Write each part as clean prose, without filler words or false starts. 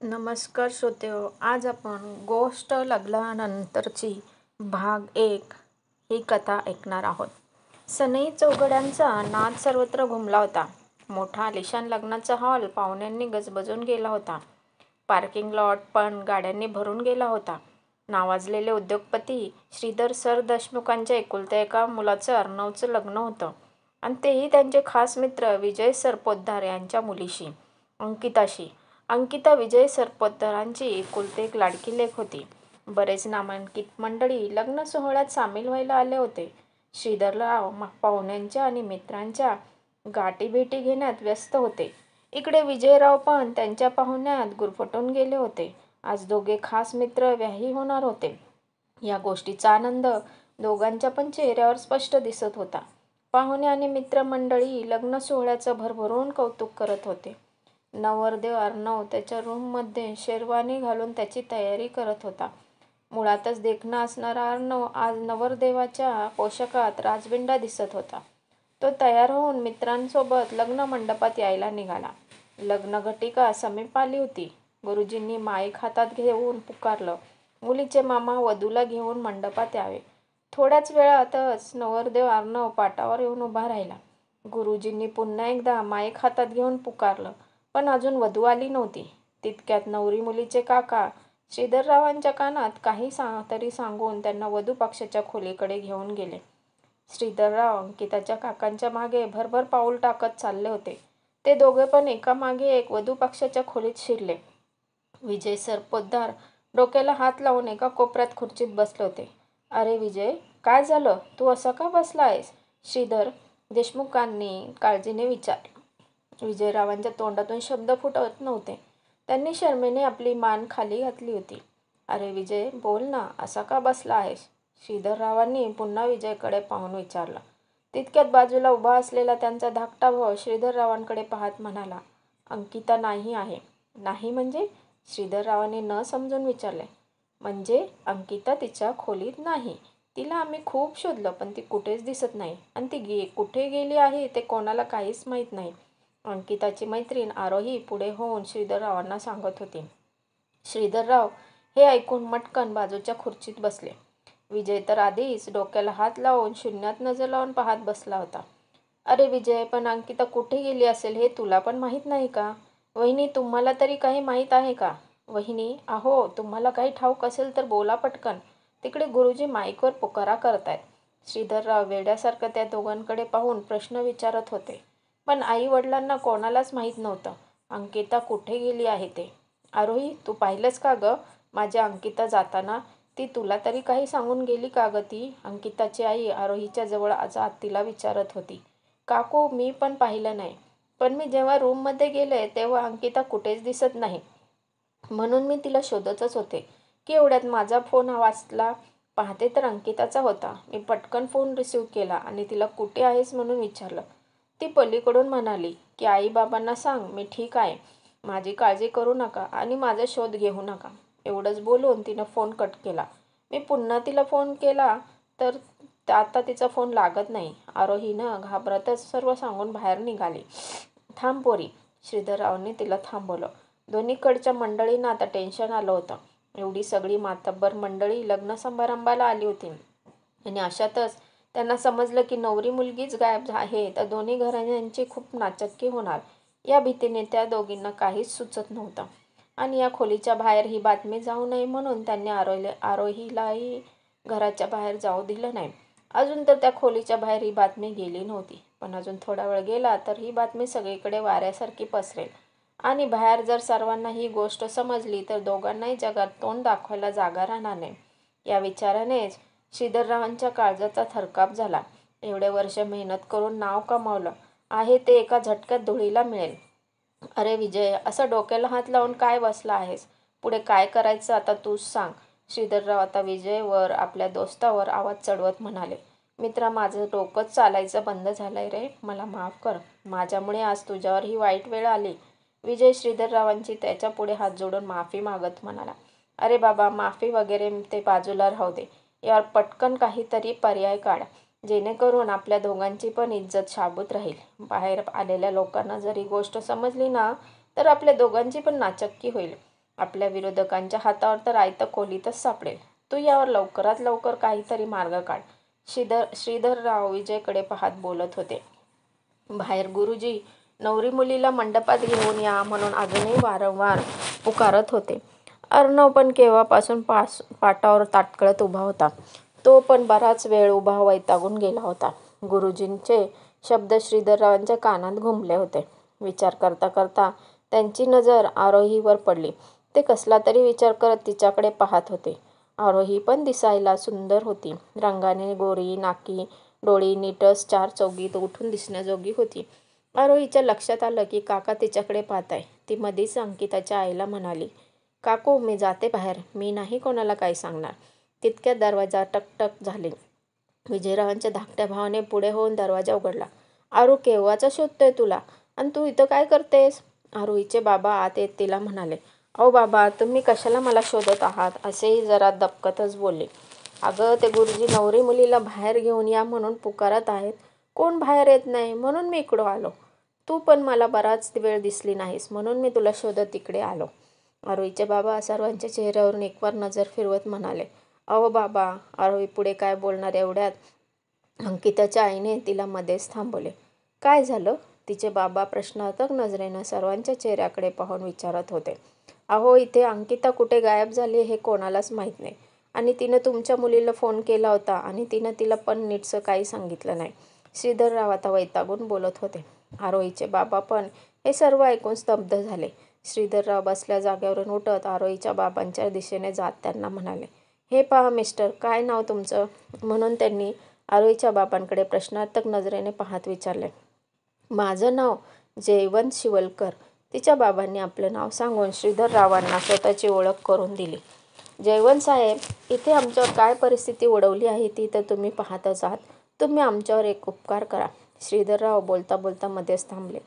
नमस्कार श्रोतेहो, आज आपण गोष्ट लग्नानंतरची भाग 1 ही कथा ऐकणार आहोत. सनई चौघड्यांचा नाद सर्वत्र घुमला होता. मोठा आलिशान लग्नाचा हॉल पाहुण्यांनी गजबजून गेला होता. पार्किंग लॉट पण गाड्यांनी भरून गेला होता. नावाजलेले उद्योगपती श्रीधर सर देशमुखांच्या एकुलत्या एका मुलाचं अर्णवचं लग्न होतं आणि तेही त्यांचे खास मित्र विजय सरपोतदार यांच्या मुलीशी, अंकिताशी. अंकिता विजय सरपोतदारांची एकुलती एक लाडकी लेक होती. बरेच नामांकित मंडळी लग्न सोहळ्यात सामील व्हायला आले होते. श्रीधरराव पाहुण्यांच्या आणि मित्रांच्या गाठीभेटी घेण्यात व्यस्त होते. इकडे विजयराव पण त्यांच्या पाहुण्यात गुरफटून गेले होते. आज दोघे खास मित्र व्याही होणार होते. या गोष्टीचा आनंद दोघांच्या पण चेहऱ्यावर स्पष्ट दिसत होता. पाहुणे आणि मित्रमंडळी लग्न सोहळ्याचं भरभरून कौतुक करत होते. नवरदेव अर्णव त्याच्या रूममध्ये शेरवानी घालून त्याची तयारी करत होता. मुळातच देखणा असणारा अर्णव आज नवरदेवाच्या पोशाखात राजबिंडा दिसत होता. तो तयार होऊन मित्रांसोबत लग्न मंडपात यायला निघाला. लग्नघटिका समीप आली होती. गुरुजींनी माईक हातात घेऊन पुकारलं, मुलीचे मामा वधूला घेऊन मंडपात यावे. थोड्याच वेळातच नवरदेव अर्णव पाटावर येऊन उभा राहिला. गुरुजींनी पुन्हा एकदा माईक हातात घेऊन पुकारलं, पण अजून वधू आली नव्हती. तितक्यात नवरी मुलीचे काका श्रीधररावांच्या कानात काही तरी सांगून त्यांना वधू पक्षाच्या खोलीकडे घेऊन गेले. श्रीधरराव अंकिताच्या काकांच्या मागे भरभर पाऊल टाकत चालले होते. ते दोघे पण एकामागे एक वधू पक्षाच्या खोलीत शिरले. विजय सरपोतदार डोक्याला हात लावून एका कोपऱ्यात खुर्चीत बसले होते. अरे विजय, काय झालं? तू असा का बसला आहेस? श्रीधर देशमुखांनी काळजीने विचारलं. विजयरावांच्या तोंडातून शब्द फुटत नव्हते. त्यांनी शरमेने आपली मान खाली घातली होती. अरे विजय, बोल ना, असा का बसला आहेस? श्रीधररावांनी पुन्हा विजयकडे पाहून विचारलं. तितक्यात बाजूला उभा असलेला त्यांचा धाकटा भाऊ श्रीधररावांकडे पाहत म्हणाला, अंकिता नाही आहे. नाही म्हणजे? श्रीधररावांनी न समजून विचारले. म्हणजे अंकिता तिच्या खोलीत नाही. तिला आम्ही खूप शोधलं, पण ती कुठेच दिसत नाही आणि ती कुठे गेली आहे ते कोणाला काहीच माहीत नाही. अंकिताची मैत्रीण आरोही पुढे होऊन श्रीधररावांना सांगत होती. श्रीधरराव हे ऐकून मटकन बाजूच्या खुर्चीत बसले. विजय तर आधीच डोक्याला हात लावून शून्यात नजर लावून पाहत बसला होता. अरे विजय, पण अंकिता कुठे गेली असेल हे तुला पण माहीत नाही का? वहिनी, तुम्हाला तरी काही माहीत आहे का? वहिनी, अहो, तुम्हाला काही ठाऊक असेल तर बोला पटकन. तिकडे गुरुजी माईकवर पुकारा करतायत. श्रीधरराव वेड्यासारखं त्या दोघांकडे पाहून प्रश्न विचारत होते. पण आई वडिलांना कोणालाच माहीत नव्हतं अंकिता कुठे गेली आहे ते. आरोही, तू पाहिलंस का ग माझ्या अंकिता जाताना? ती तुला तरी काही सांगून गेली का ग ती? अंकिताची आई आरोहीच्या जवळ जात तिला विचारत होती. काकू, मी पण पाहिलं नाही. पण मी जेव्हा रूममध्ये गेले तेव्हा अंकिता कुठेच दिसत नाही. म्हणून मी तिला शोधतच होते की एवढ्यात माझा फोन वाजला. पाहते तर अंकिताचा होता. मी पटकन फोन रिसीव्ह केला आणि तिला कुठे आहेस म्हणून विचारलं. ती पलीकडून म्हणाली की आई-बाबांना सांग मी ठीक आहे. माझी काळजी करू नका आणि माझा शोध घेऊ नका. एवढंच बोलून तिनं फोन कट केला. मी पुन्हा तिला फोन केला तर आता तिचा फोन लागत नाही. आरोहीनं घाबरतच सर्व सांगून बाहेर निघाली. थांब पोरी, श्रीधररावांनी तिला थांबवलं. दोन्हीकडच्या मंडळींना आता टेन्शन आलं होतं. एवढी सगळी मातब्बर मंडळी लग्न समारंभाला आली होती आणि अशातच त्यांना समजलं की नवरी मुलगीच गायब आहे तर दोन्ही घराण्यांची खूप नाचक्की होणार. या भीतीने त्या दोघींना काहीच सुचत नव्हतं आणि या खोलीच्या बाहेर ही बातमी जाऊ नये म्हणून त्यांनी आरोहीलाही घराच्या बाहेर जाऊ दिलं नाही. अजून तर त्या खोलीच्या बाहेर ही बातमी गेली नव्हती, पण अजून थोडा वेळ गेला तर ही बातमी सगळीकडे वाऱ्यासारखी पसरेल आणि बाहेर जर सर्वांना ही गोष्ट समजली तर दोघांनाही जगात तोंड दाखवायला जागा राहणार नाही. या विचारानेच श्रीधररावांच्या काळजाचा थरकाप झाला. एवढे वर्ष मेहनत करून नाव कमावलं आहे ते एका झटक्यात धुळीला मिळेल. अरे विजय, असं डोक्याला हात लावून काय बसला आहेस? पुढे काय करायचं आता तूच सांग. श्रीधरराव आता विजयवर आपल्या दोस्तावर आवाज चढवत म्हणाले. मित्रा, माझं डोकंच चालायचं बंद झालंय रे. मला माफ कर. माझ्यामुळे आज तुझ्यावर ही वाईट वेळ आली. विजय श्रीधररावांची त्याच्या पुढे हात जोडून माफी मागत म्हणाला. अरे बाबा, माफी वगैरे ते बाजूला राहू दे. यावर पटकन काहीतरी पर्याय काढ, जेणेकरून आपल्या दोघांची पण इज्जत शाबूत राहील. बाहेर आलेल्या लोकांना जर ही गोष्ट समजली ना तर आपल्या दोघांची पण नाचक्की होईल. आपल्या विरोधकांच्या हातावर तर आयतं खोलीतच सापडेल. तू यावर लवकरात लवकर काहीतरी मार्ग काढ. श्रीधरराव विजयकडे पाहत बोलत होते. बाहेर गुरुजी नवरी मुलीला मंडपात घेऊन या म्हणून अजूनही वारंवार पुकारत होते. अर्णव पण केव्हापासून पाटावर ताटकळत उभा होता. तो पण बराच वेळ उभा वैतागून गेला होता. गुरुजींचे शब्द श्रीधररावांच्या कानात घुमले होते. विचार करता करता त्यांची नजर आरोहीवर पडली. ते कसला तरी विचार करत तिच्याकडे पाहत होते. आरोही पण दिसायला सुंदर होती. रंगाने गोरी, नाकी, डोळी नीटच चारचौघीत उठून दिसण्याजोगी होती. आरोहीच्या लक्षात आलं की काका तिच्याकडे पाहताय. ती मधीच अंकिताच्या आईला म्हणाली, काकू मी जाते बाहेर, मी नाही कोणाला काही सांगणार. तितक्यात दरवाजा टकटक झाले. विजयरावांच्या धाकट्या भावाने पुढे होऊन दरवाजा उघडला. आरू केव्हाचा शोधतोय तुला, आणि तू इथं काय करतेस? आरोहीचे बाबा आत येत तिला म्हणाले, अहो बाबा तुम्ही कशाला मला शोधत आहात, असेही जरा दबकतच बोलले. अगं ते गुरुजी नवरी मुलीला बाहेर घेऊन या म्हणून पुकारत आहेत. कोण बाहेर येत नाही म्हणून मी इकडं आलो. तू पण मला बराच वेळ दिसली नाहीस म्हणून मी तुला शोधत इकडे आलो. आरोहीचे बाबा सर्वांच्या चेहऱ्यावरून एकवार नजर फिरवत म्हणाले, अहो बाबा. आरोही पुढे काय बोलणार एवढ्यात अंकिताच्या आईने तिला मध्येच थांबवले. काय झालं? तिचे बाबा प्रश्नार्थक नजरेनं सर्वांच्या चेहऱ्याकडे पाहून विचारत होते. अहो इथे अंकिता कुठे गायब झाली हे कोणालाच माहीत नाही, आणि तिनं तुमच्या मुलीला फोन केला होता आणि तिनं तिला पण नीटसं काही सांगितलं नाही. श्रीधरराव आता वैतागून बोलत होते. आरोहीचे बाबा पण हे सर्व ऐकून स्तब्ध झाले. श्रीधरराव बसल्या जागेवरून उठत आरोहीच्या बाबांच्या दिशेने जात त्यांना म्हणाले, हे पहा मिस्टर, काय नाव तुमचं? म्हणून त्यांनी आरोहीच्या बाबांकडे प्रश्नार्थक नजरेने पाहत विचारले. माझं नाव जयवंत शिवलकर. तिच्या बाबांनी आपलं नाव सांगून श्रीधररावांना स्वतःची ओळख करून दिली. जयवंत साहेब, इथे आमच्यावर काय परिस्थिती ओढवली आहे ती तर तुम्ही पाहतच आहात. तुम्ही आमच्यावर एक उपकार करा. श्रीधरराव बोलता बोलता मध्येच थांबले.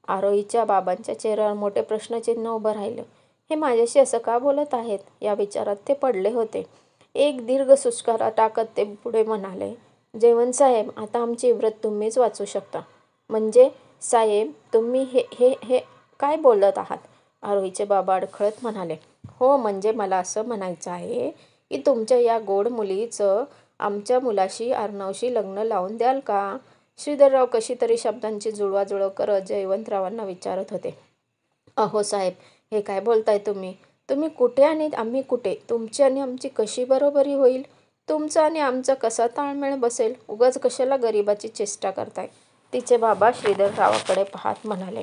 आरोहीच्या बाबांच्या चेहऱ्यावर मोठे प्रश्नचिन्ह उभं राहिलं. हे माझ्याशी असं का बोलत आहेत, या विचारात ते पडले होते. एक दीर्घ सुस्कारा टाकत ते पुढे म्हणाले, जयवंत साहेब, आता आमची इब्रत तुम्हीच वाचू शकता. म्हणजे साहेब तुम्ही हे हे हे काय बोलत आहात? आरोहीचे बाबा अडखळत म्हणाले, हो म्हणजे मला असं म्हणायचं आहे की तुमच्या या गोड मुलीचं आमच्या मुलाशी अर्णवशी लग्न लावून द्याल का? श्रीधरराव कशी तरी शब्दांची जुळवाजुळव करत जयवंतरावांना विचारत होते. अहो साहेब, हे काय बोलताय तुम्ही? तुम्ही कुठे आणि आम्ही कुठे? तुमची आणि आमची कशी बरोबरी होईल? तुमचा आणि आमचा कसा ताळमेळ बसेल? उगाच कशाला गरिबाची चेष्टा करताय? तिचे बाबा श्रीधररावाकडे पाहत म्हणाले.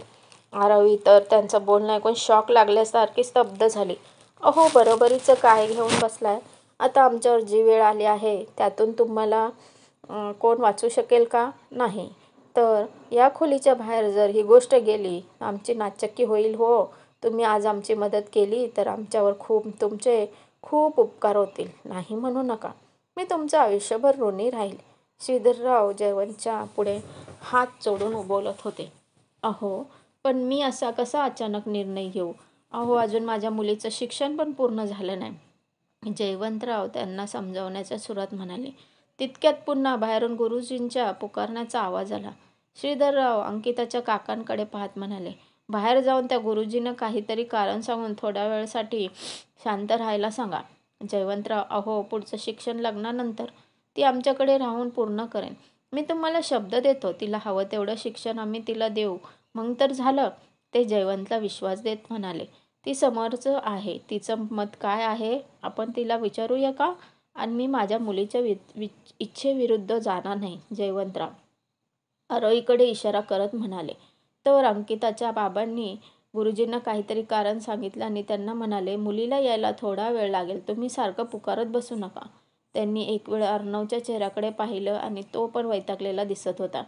आरोही तर त्यांचं बोलणं ऐकून शॉक लागल्यासारखी स्तब्ध झाली. अहो बरोबरीचं काय घेऊन बसलाय? आता आमच्यावर जी वेळ आली आहे त्यातून तुम्हाला कोण वाचू शकेल का? नाही तर या खोलीच्या बाहेर जर ही गोष्ट गेली आमची नाचक्की होईल. हो, तुम्ही आज आमची मदत केली तर आमच्यावर तुमचे खूप उपकार होतील. नाही म्हणू नका. मी तुमचं आयुष्यभर ऋणी राहील. श्रीधरराव जयवंतच्या पुढे हात जोडून बोलत होते. अहो पण मी असा कसा अचानक निर्णय घेऊ? अहो अजून माझ्या मुलीचं शिक्षण पण पूर्ण झालं नाही. जयवंतराव त्यांना समजावण्याच्या सुरात म्हणाले. तितक्यात पुन्हा बाहेरून गुरुजींच्या पुकारण्याचा आवाज आला. श्रीधरराव अंकिताच्या काकांकडे पाहत म्हणाले, बाहेर जाऊन त्या गुरुजींना काहीतरी कारण सांगून थोड्या वेळसाठी शांत राहायला सांगा. जयवंतराव, अहो पुढचं शिक्षण लग्नानंतर ती आमच्याकडे राहून पूर्ण करेन. मी तुम्हाला शब्द देतो, तिला हवं तेवढं शिक्षण आम्ही तिला देऊ, मग तर झालं. ते जयवंतला विश्वास देत म्हणाले, ती समोरचं आहे, तिचं मत काय आहे आपण तिला विचारूया का? आणि मी माझ्या मुलीच्या इच्छेविरुद्ध जाणार नाही. जयवंतराव आरोहीकडे इशारा करत म्हणाले. तर अंकिताच्या बाबांनी गुरुजींना काहीतरी कारण सांगितलं आणि त्यांना म्हणाले, मुलीला यायला थोडा वेळ लागेल, तुम्ही सारखं पुकारत बसू नका. त्यांनी एक वेळ अर्णवच्या चेहऱ्याकडे पाहिलं आणि तो पण वैतागलेला दिसत होता.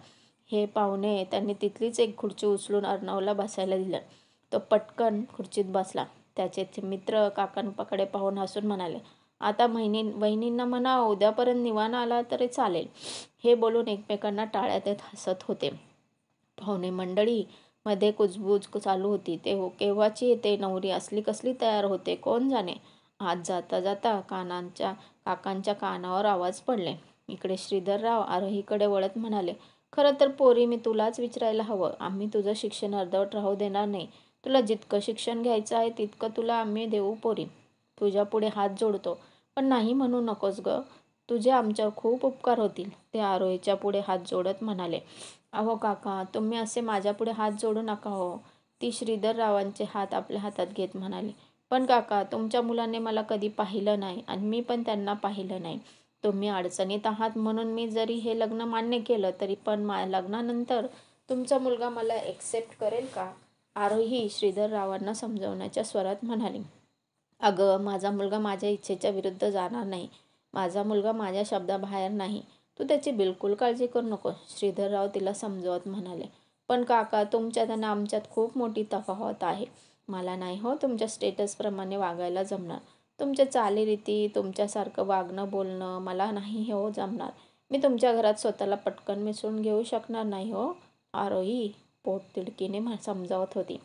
हे पाहुणे त्यांनी तिथलीच एक खुर्ची उचलून अर्णवला बसायला दिलं. तो पटकन खुर्चीत बसला. त्याचे मित्र काकांपाकडे पाहून हसून म्हणाले, आता वहिनींना म्हणा उद्यापर्यंत निवांत आला तरी चालेल. हे बोलून एकमेकांना टाळ्या देत हसत होते. पाहुणे मंडळी मध्ये कुजबूज चालू होती. ते केव्हाची येते नवरी असली कसली तयार होते कोण जाणे. आत जाता जाता काकांच्या कानावर आवाज पडले. इकडे श्रीधरराव आरोहीकडे वळत म्हणाले, खरं तर पोरी मी तुलाच विचारायला हवं. आम्ही तुझं शिक्षण अर्धवट राहू देणार नाही. तुला जितकं शिक्षण घ्यायचं आहे तितकं तुला आम्ही देऊ पोरी. तुझ्या पुढे हात जोडतो, पण नाही म्हणू नकोस गं. तुझे आमच्यावर खूप उपकार होतील. ते आरोहीच्या पुढे हात जोडत म्हणाले. अहो काका, तुम्ही असे माझ्यापुढे हात जोडू नका हो. ती श्रीधररावांचे हात आपल्या हातात घेत म्हणाली. पण काका, तुमच्या मुलाने मला कधी पाहिलं नाही आणि मी पण त्यांना पाहिलं नाही. तुम्ही अडचणीत आहात म्हणून मी जरी हे लग्न मान्य केलं तरी पण लग्नानंतर तुमचा मुलगा मला एक्सेप्ट करेल का? आरोही श्रीधररावांना समजवण्याच्या स्वरात म्हणाली. अगं, माझा मुलगा माझ्या इच्छेच्या विरुद्ध जाणार नाही. माझा मुलगा माझ्या शब्दाबाहेर नाही. तू त्याची बिलकुल काळजी करू नको, श्रीधरराव तिला समजवत म्हणाले. पण काका, तुमच्यात आणि आमच्यात खूप मोठी तफावत आहे. मला नाही हो तुमच्या स्टेटसप्रमाणे वागायला जमणार. तुमच्या चालीरीती, तुमच्यासारखं वागणं बोलणं मला नाही हो जमणार. मी तुमच्या घरात स्वतःला पटकन मिसळून घेऊ शकणार नाही हो. आरोही पोटतिडकीने समजावत होती.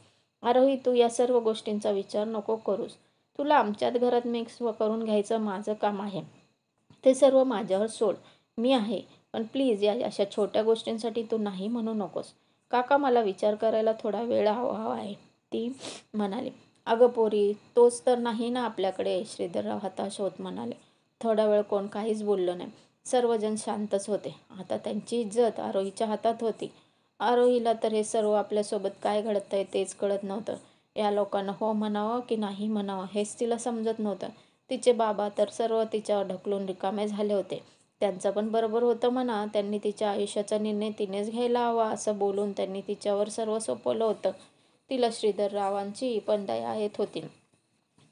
आरोही, तू या सर्व गोष्टींचा विचार नको करूस. तुला आमच्यात घरात मिक्स करून घ्यायचं माझं काम आहे. ते सर्व माझ्यावर सोड. मी आहे. पण प्लीज या अशा छोट्या गोष्टींसाठी तू नाही म्हणू नकोस. काका, मला विचार करायला थोडा वेळ हवा आहे, ती म्हणाली. अगं पोरी, तोच तर नाही ना आपल्याकडे, श्रीधरराव हताश होत म्हणाले. थोडा वेळ कोण काहीच बोललं नाही. सर्वजण शांतच होते. आता त्यांची इज्जत आरोहीच्या हातात होती. आरोहीला तर हे सर्व आपल्यासोबत काय घडतंय तेच कळत नव्हतं. या लोकांना हो म्हणावं की नाही म्हणावं हेच तिला समजत नव्हतं. तिचे बाबा तर सर्व तिच्यावर ढकलून रिकामे झाले होते. त्यांचं पण बरोबर होतं म्हणा. त्यांनी तिच्या आयुष्याचा निर्णय तिनेच घ्यायला हवा असं बोलून त्यांनी तिच्यावर सर्व सोपवलं होतं. तिला श्रीधररावांची पण दया येत होती.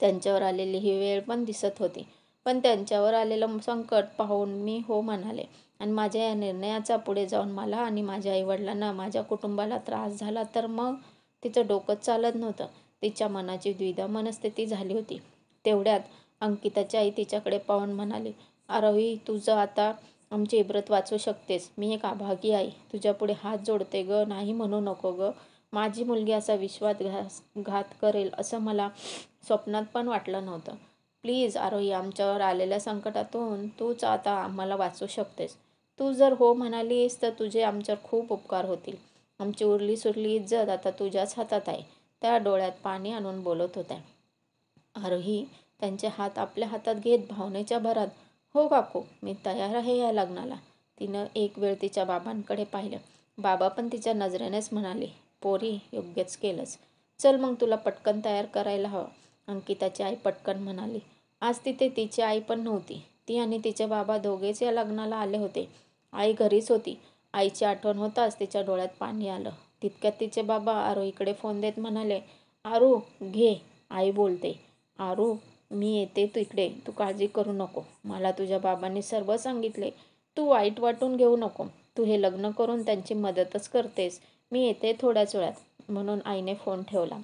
त्यांच्यावर आलेली ही वेळ पण दिसत होती. पण त्यांच्यावर आलेलं संकट पाहून मी हो म्हणाले आणि माझ्या या निर्णयाचा पुढे जाऊन मला आणि माझ्या आईवडिलांना, माझ्या कुटुंबाला त्रास झाला तर मग? तिचं डोकंच चालत नव्हतं. तिच्या मनाची द्विधा मनस्थिती झाली होती. तेवढ्यात अंकिताची आई तिच्याकडे पाहून म्हणाली. आरोही, तुझं आता आमची इब्रत वाचू शकतेस. मी एक अभागी आई तुझ्यापुढे हात जोडते गं. नाही म्हणू नको गं. माझी मुलगी असा विश्वासघात करेल असं मला स्वप्नात पण वाटलं नव्हतं. प्लीज आरोही, आमच्यावर आलेल्या संकटातून तूच आता आम्हाला वाचू शकतेस. तू जर हो म्हणालीस तर तुझे आमच्यावर खूप उपकार होतील. आमची उरली सुरली इज्जत आता तुझ्याच हातात आहे. त्या डोळ्यात पाणी आणून बोलत होत्या. आरोही त्यांचे हात आपल्या हातात घेत भावनेच्या भरात, हो काकू, मी तयार आहे या लग्नाला. तिनं एक वेळ तिच्या बाबांकडे पाहिलं. बाबा पण तिच्या नजरेनेच म्हणाले, पोरी, योग्यच केलंस. चल मग, तुला पटकन तयार करायला हवं. अंकिताची आई पटकन म्हणाली. आज तिथे तिची आई पण नव्हती. ती आणि तिचे बाबा दोघेच या लग्नाला आले होते. आई घरीच होती. आईची आठवण होताच तिच्या डोळ्यात पाणी आलं. तितक्यात तिचे बाबा आरोहीकडे फोन देत म्हणाले. आरू, घे, आई बोलते. आरू, मी येते तिकडे. तू काळजी करू नको. मला तुझ्या बाबांनी सर्व सांगितले. तू वाईट वाटून घेऊ नको. तू हे लग्न करून त्यांची मदतच करतेस. मी येते थोड्याच वेळात, म्हणून आईने फोन ठेवला.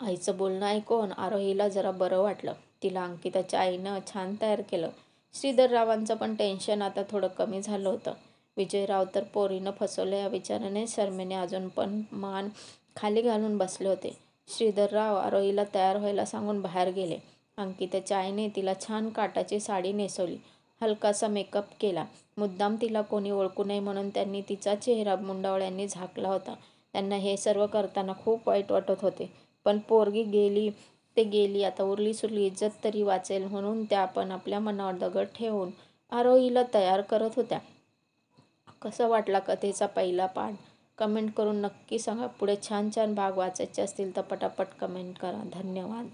आईचं बोलणं ऐकून आरोहीला जरा बरं वाटलं. तिला अंकिताच्या आईनं छान तयार केलं. श्रीधररावांचं पण टेन्शन आता थोडं कमी झालं होतं. विजयराव तर पोरीनं फसवलं या विचाराने शरमेने अजून पण मान खाली घालून बसले होते. श्रीधरराव आरोहीला तयार व्हायला सांगून बाहेर गेले. अंकिताच्या आईने तिला छान काटाची साडी नेसवली. हलकासा मेकअप केला. मुद्दाम तिला कोणी ओळखू नये म्हणून त्यांनी तिचा चेहरा मुंडावळ्यांनी झाकला होता. त्यांना हे सर्व करताना खूप वाईट वाटत होते. पण पोरगी गेली ते गेली. आता उरली सुरली इज्जत तरी वाचेल म्हणून त्या पण आपल्या मनावर दगड ठेवून आरोहीला तयार करत होत्या. कसा वाटला कथेचा पहिला पार्ट? कमेंट करून नक्की सांगा. पुढे छान छान भाग वाचायचे असतील तर पटापट कमेंट करा. धन्यवाद.